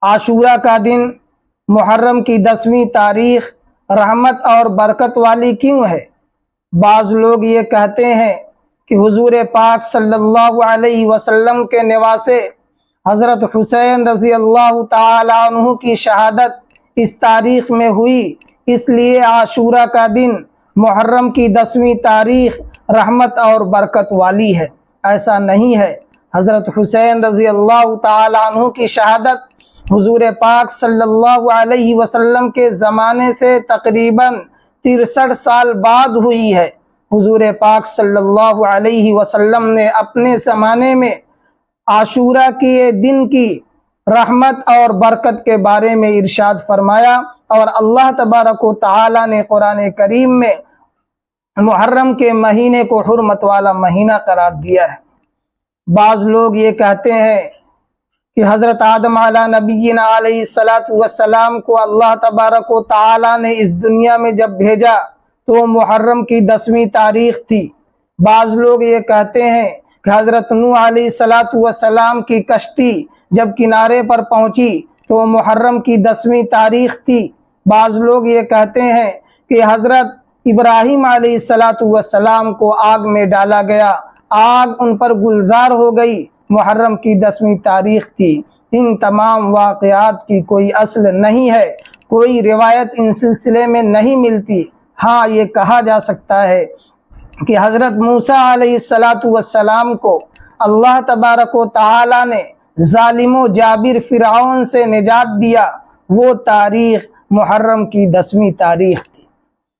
عاشورہ کا دن محرم کی 10ویں تاریخ رحمت اور برکت والی کیوں ہے؟ بعض لوگ یہ کہتے ہیں کہ حضور پاک صلی اللہ علیہ وسلم کے نواسے حضرت حسین رضی اللہ تعالی عنہ کی شہادت اس تاریخ میں ہوئی، اس لیے عاشورہ کا دن محرم کی 10ویں تاریخ رحمت اور برکت والی ہے۔ ایسا نہیں ہے۔ حضرت حسین رضی اللہ تعالی عنہ کی شہادت حضور پاک صلی اللہ علیہ وسلم کے زمانے سے تقریباً 63 سال بعد ہوئی ہے۔ حضور پاک صلی اللہ علیہ وسلم نے اپنے زمانے میں عاشورہ کے دن کی رحمت اور برکت کے بارے میں ارشاد فرمایا، اور اللہ تبارک و تعالی نے قرآن کریم میں محرم کے مہینے کو حرمت والا مہینہ قرار دیا ہے۔ بعض لوگ یہ کہتے ہیں کہ حضرت آدم علیہ نبینا علیہ السلام کو اللہ تبارک و تعالی نے اس دنیا میں جب بھیجا تو محرم کی 10ویں تاریخ تھی۔ بعض لوگ یہ کہتے ہیں کہ حضرت نوح علیہ السلام کی کشتی جب کنارے پر پہنچی تو محرم کی 10ویں تاریخ تھی۔ بعض لوگ یہ کہتے ہیں کہ حضرت ابراہیم علیہ السلام کو آگ میں ڈالا گیا، آگ ان پر گلزار ہو گئی، محرم کی 10ویں تاریخ تھی۔ ان تمام واقعات کی کوئی اصل نہیں ہے، کوئی روایت ان سلسلے میں نہیں ملتی۔ ہاں، یہ کہا جا سکتا ہے کہ حضرت موسیٰ علیہ السلام کو اللہ تبارک و تعالی نے ظالم و جابر فرعون سے نجات دیا، وہ تاریخ محرم کی 10ویں تاریخ تھی۔